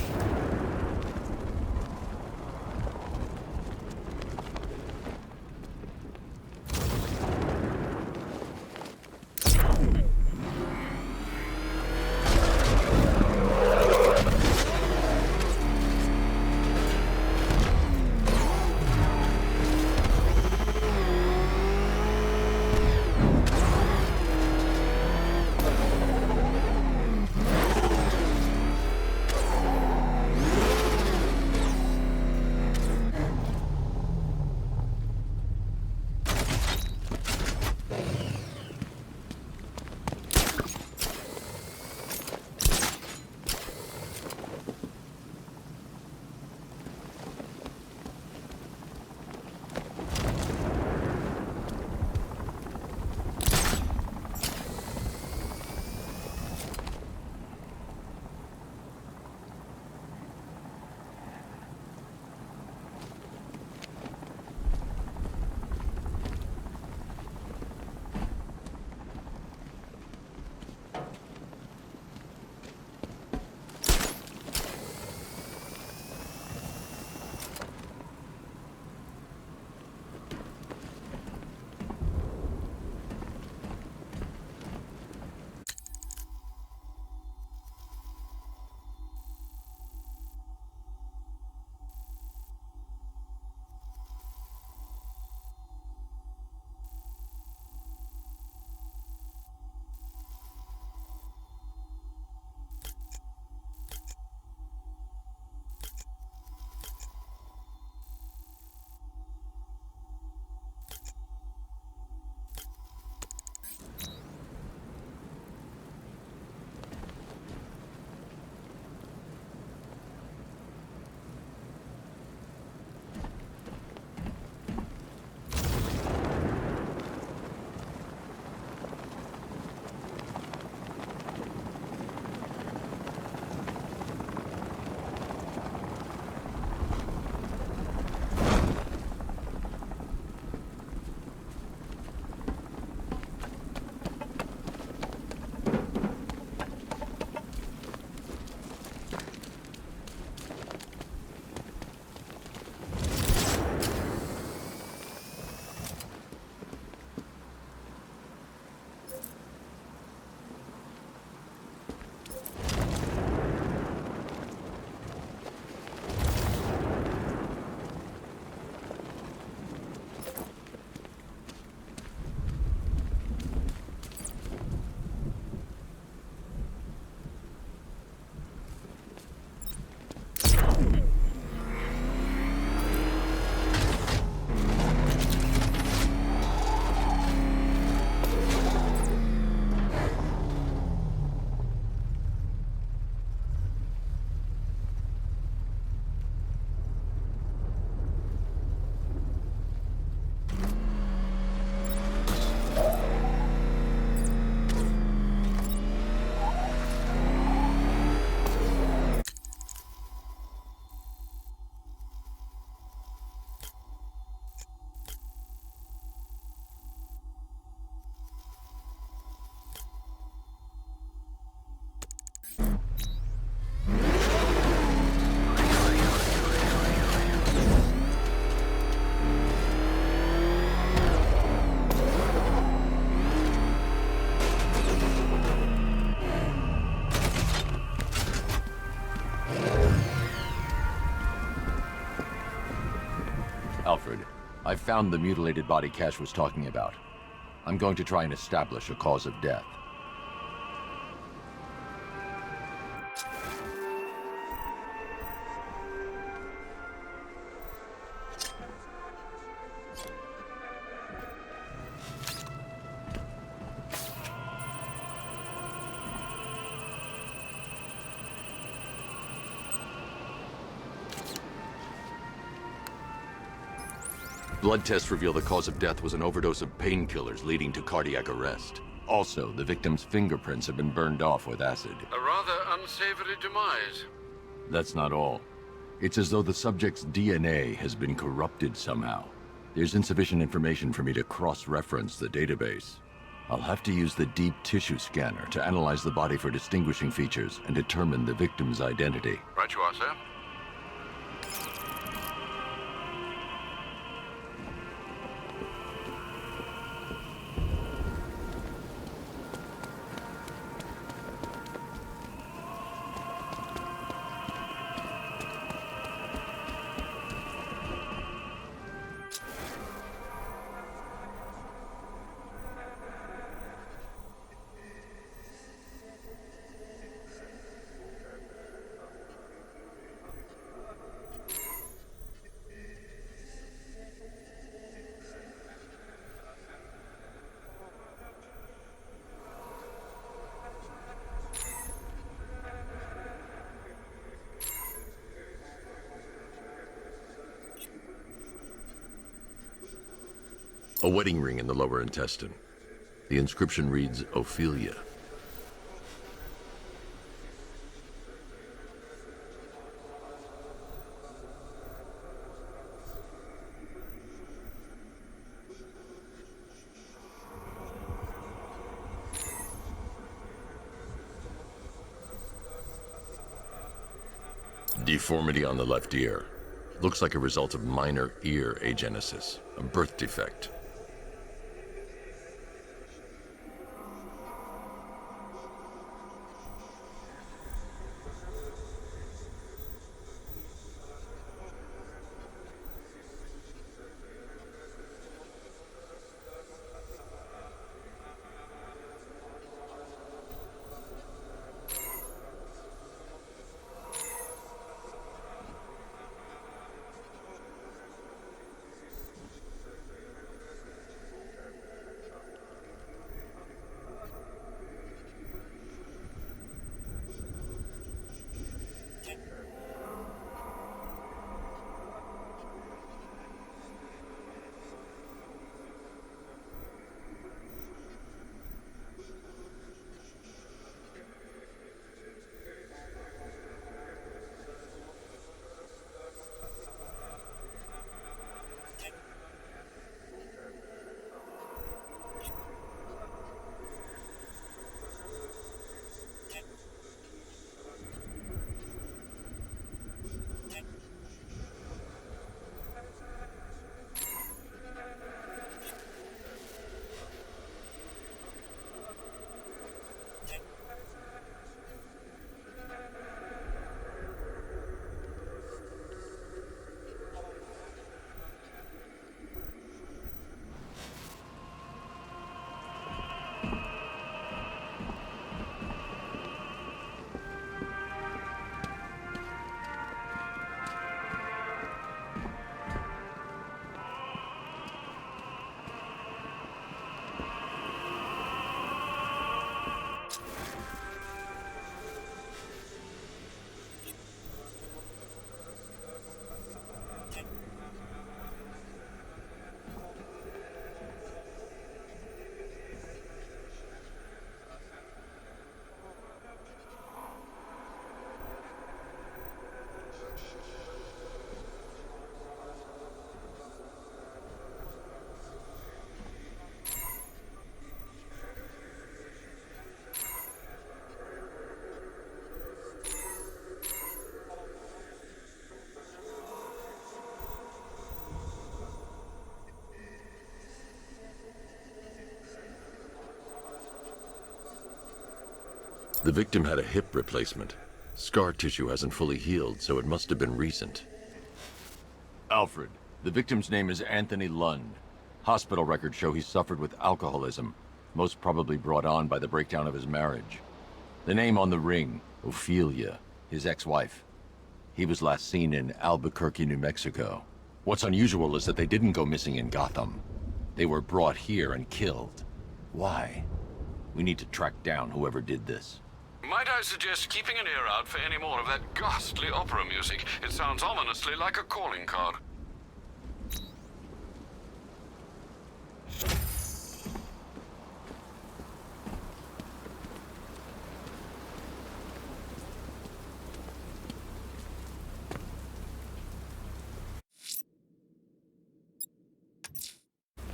K: I've found the mutilated body Cash was talking about. I'm going to try and establish a cause of death. Blood tests reveal the cause of death was an overdose of painkillers leading to cardiac arrest. Also, the victim's fingerprints have been burned off with acid.
Q: A rather unsavory demise.
K: That's not all. It's as though the subject's DNA has been corrupted somehow. There's insufficient information for me to cross-reference the database. I'll have to use the deep tissue scanner to analyze the body for distinguishing features and determine the victim's identity.
Q: Right you are, sir.
K: A wedding ring in the lower intestine. The inscription reads, Ophelia. Deformity on the left ear. Looks like a result of minor ear agenesis, a birth defect. The victim had a hip replacement. Scar tissue hasn't fully healed, so it must have been recent.
G: Alfred,
K: The victim's name is Anthony Lund. Hospital records show he suffered with alcoholism, most probably brought on by the breakdown of his marriage. The name on the ring, Ophelia, his ex-wife. He was last seen in Albuquerque, New Mexico. What's unusual is that they didn't go missing in Gotham. They were brought here and killed. Why? We need to track down whoever did this.
Q: Might I suggest keeping an ear out for any more of that ghastly opera music? It sounds ominously like a calling card.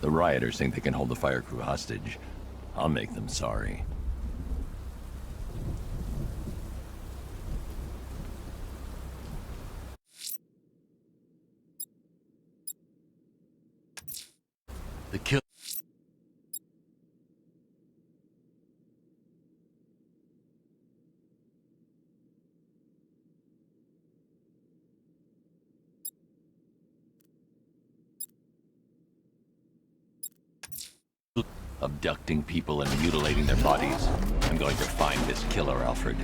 K: The rioters think they can hold the fire crew hostage. I'll make them sorry. The kill. Abducting people and mutilating their bodies. I'm going to find this killer, Alfred.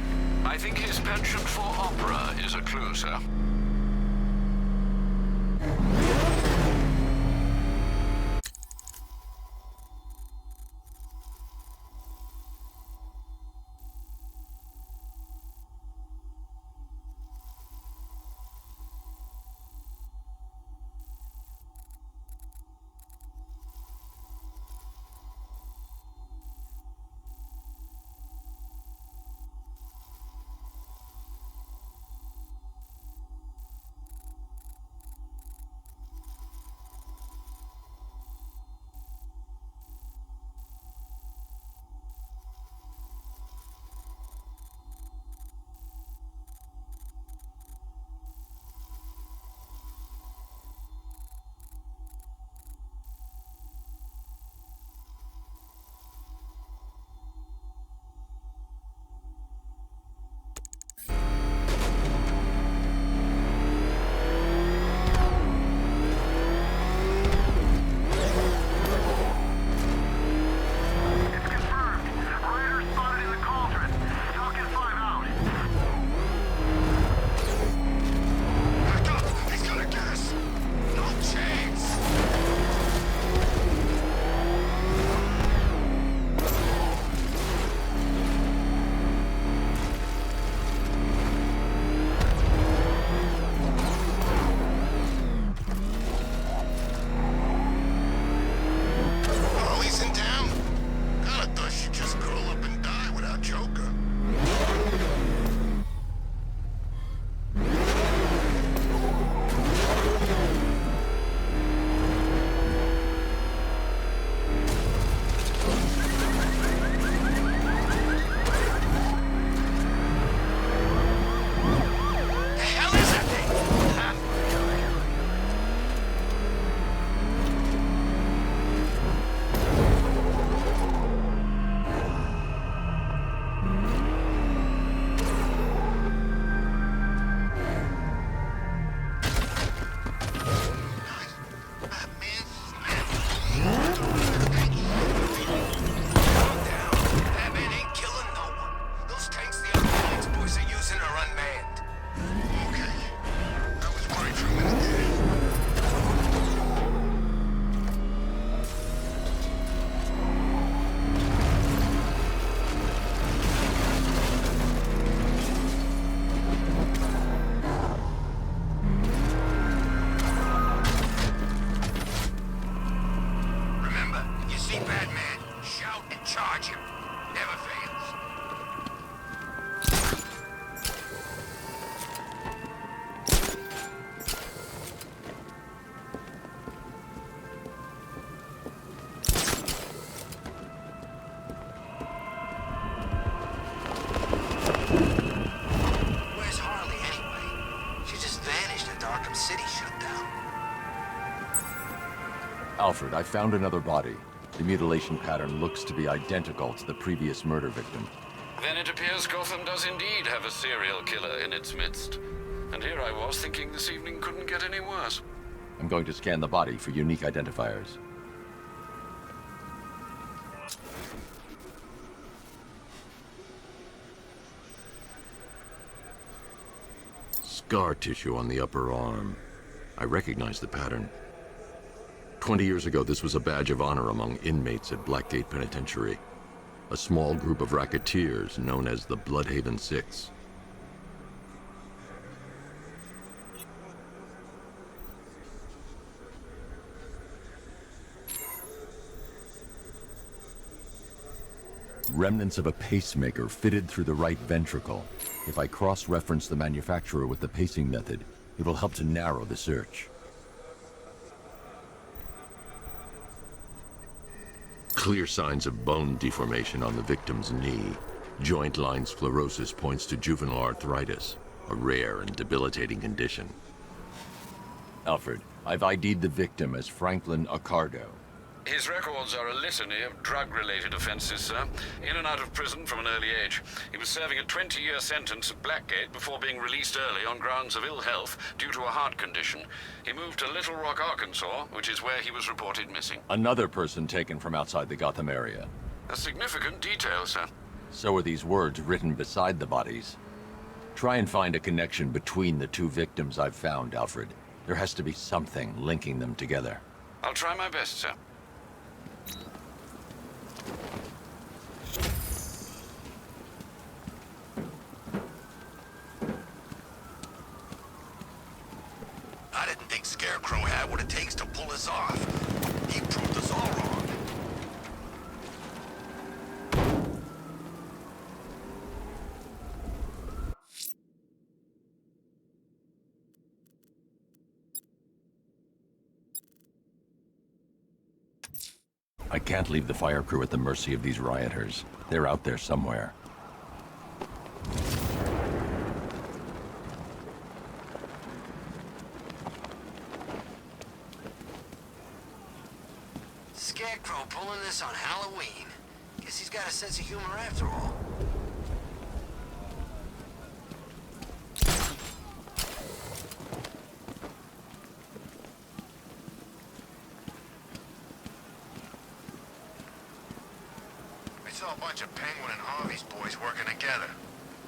Q: I think his penchant for opera is a clue, sir.
K: Alfred, I found another body. The mutilation pattern looks to be identical to the previous murder victim.
Q: Then it appears Gotham does indeed have a serial killer in its midst. And here I was thinking this evening couldn't get any worse.
K: I'm going to scan the body for unique identifiers. Scar tissue on the upper arm. I recognize the pattern. 20 years ago, this was a badge of honor among inmates at Blackgate Penitentiary. A small group of racketeers known as the Bloodhaven Six. Remnants of a pacemaker fitted through the right ventricle. If I cross-reference the manufacturer with the pacing method, it will help to narrow the search. Clear signs of bone deformation on the victim's knee. Joint line sclerosis points to juvenile arthritis, a rare and debilitating condition. Alfred, I've ID'd the victim as Franklin Accardo.
Q: His records are a litany of drug-related offenses, sir. In and out of prison from an early age. He was serving a 20-year sentence at Blackgate before being released early on grounds of ill health due to a heart condition. He moved to Little Rock, Arkansas, which is where he was reported missing.
K: Another person taken from outside the Gotham area.
Q: A significant detail, sir.
K: So are these words written beside the bodies. Try and find a connection between the two victims I've found, Alfred. There has to be something linking them together.
Q: I'll try my best, sir.
I: I didn't think Scarecrow had what it takes to pull us off. He proved us all wrong.
K: I can't leave the fire crew at the mercy of these rioters. They're out there somewhere.
I: Scarecrow pulling this on Halloween. Guess he's got a sense of humor after all. I saw a bunch of Penguin and Harvey's boys working together.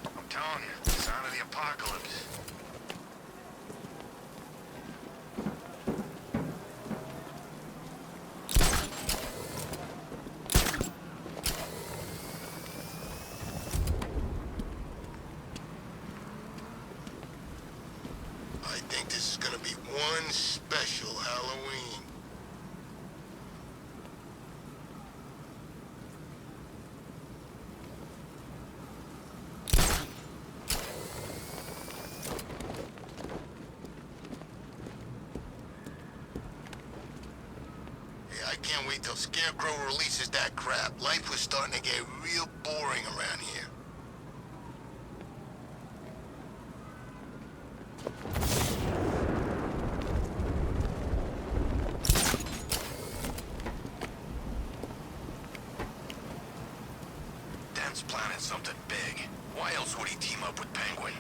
I: I'm telling you, sign of the apocalypse. I think this is gonna be one special Halloween. Yeah, I can't wait till Scarecrow releases that crap. Life was starting to get real boring around here. Dent's planning something big. Why else would he team up with Penguin?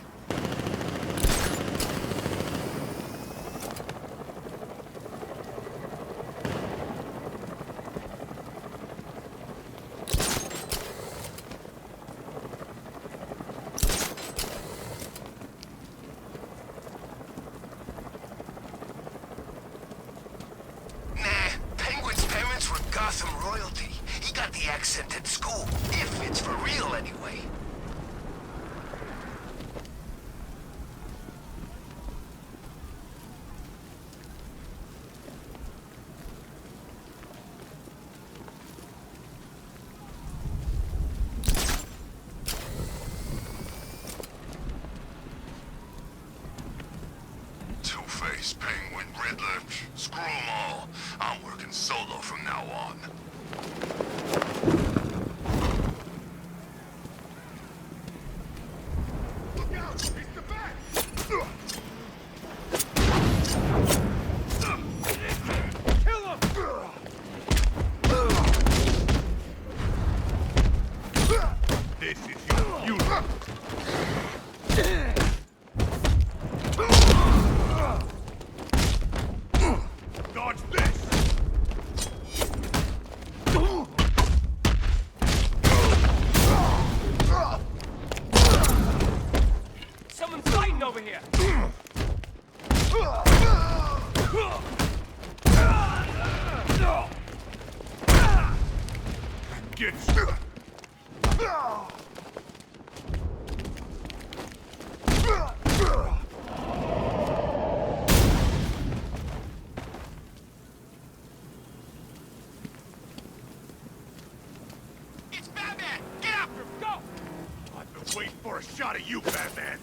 I: Nah, Penguin's parents were Gotham royalty. He got the accent at school, if it's for real anyway. Two-Face, Penguin, Riddler, screw 'em all. I'm working solo from now on. Look out! He's the back! Kill him! This is your funeral.
B: was waiting for a shot at you, Batman.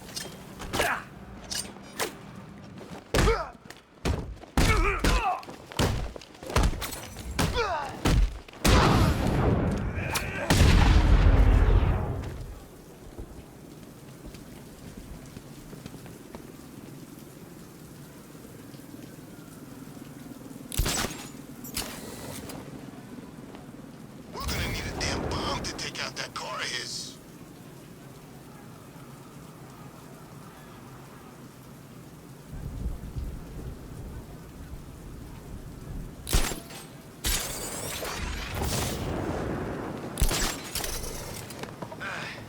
I: We're gonna need a damn bomb to take out that car of his.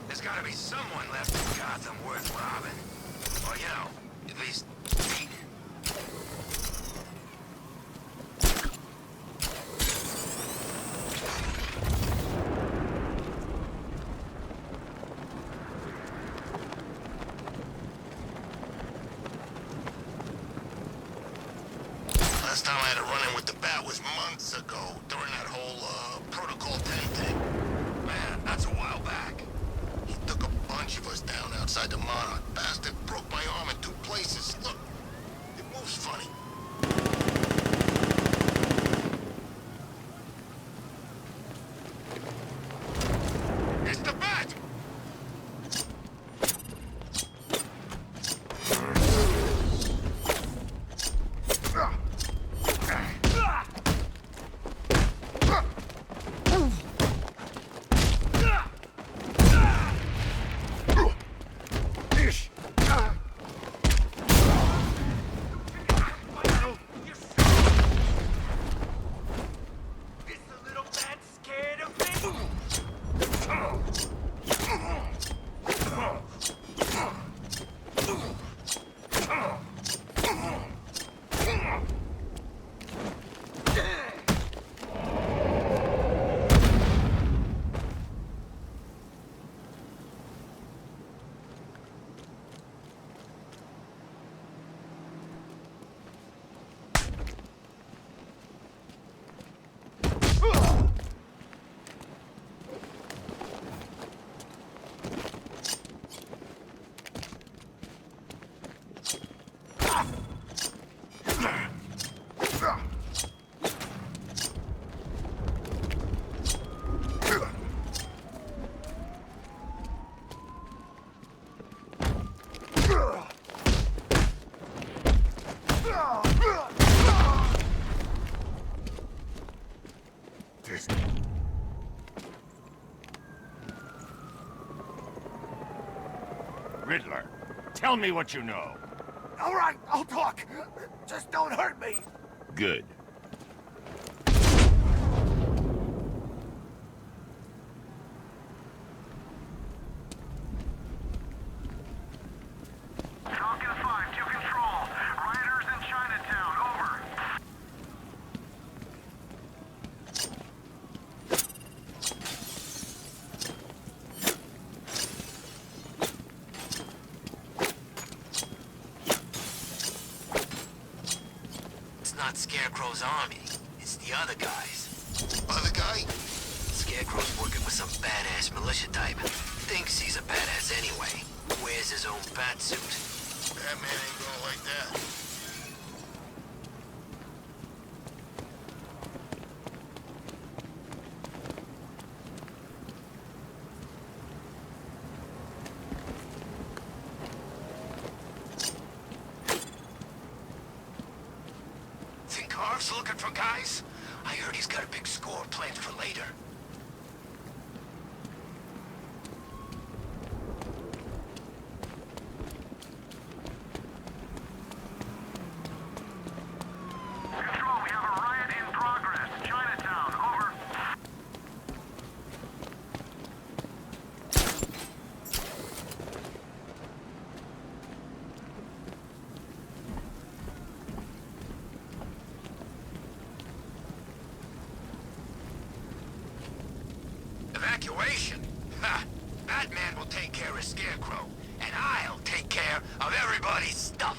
I: There's gotta be someone left in Gotham worth robbing. Or, you know, at least beating. Last time I had a run-in with the Bat was months ago, during that whole, Protocol 10 thing. Man, that's a while back. He took a bunch of us down outside the Monarch. Bastard broke my arm in 2 places. Look, it moves funny. It's the Bat!
J: Riddler, tell me what you know.
B: All right, I'll talk. Just don't hurt me.
J: Good.
U: Falcon 5 to control. Rioters in Chinatown, over.
I: It's not Scarecrow's army. It's the other guys. Other guy? Scarecrow's working with some badass militia type. Thinks he's a badass anyway. Wears his own bat suit. Batman ain't going like that. Think Harv's looking for guys? I heard he's got a big score planned for later.
U: Control, we have a riot in progress. Chinatown, over.
I: Evacuation? Ha! Batman will take care of Scarecrow, and I'll take care of everybody's stuff.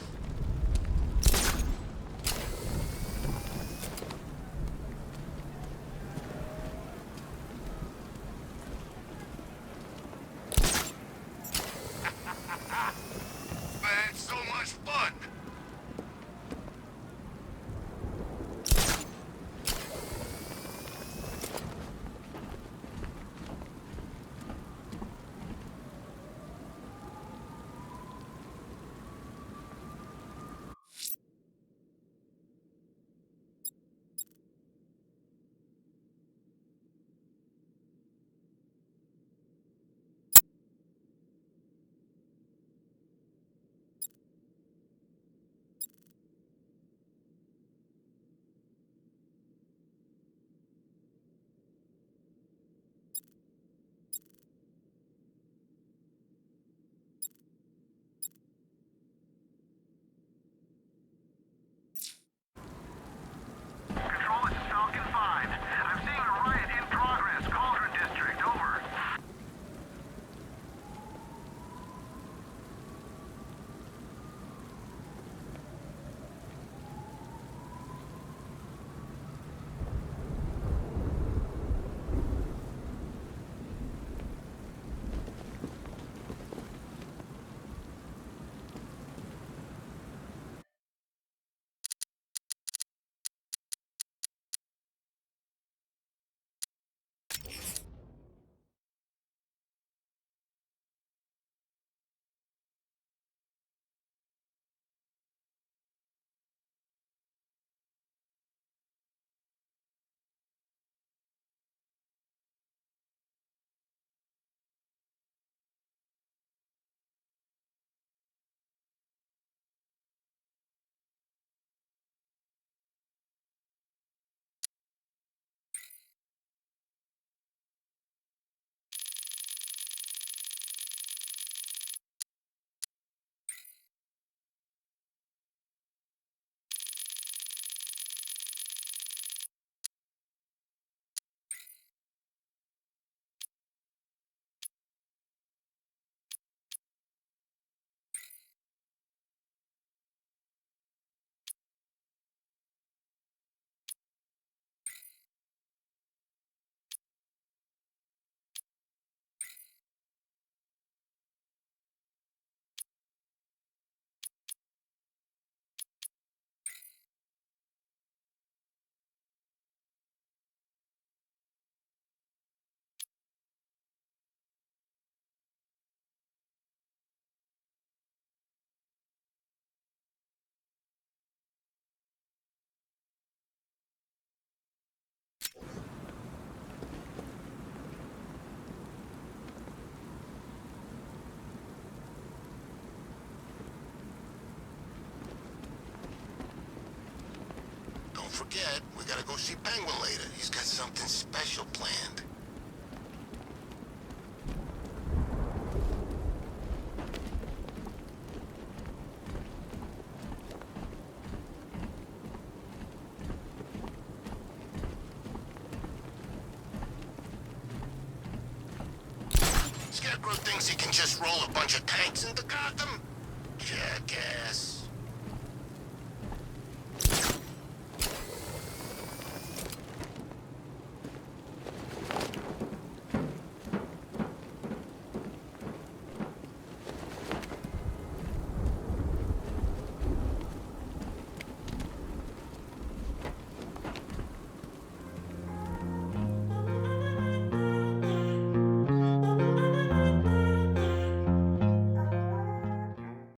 I: forget, we gotta go see Penguin later. He's got something special planned. Scarecrow thinks he can just roll a bunch of tanks into Gotham? Jackass.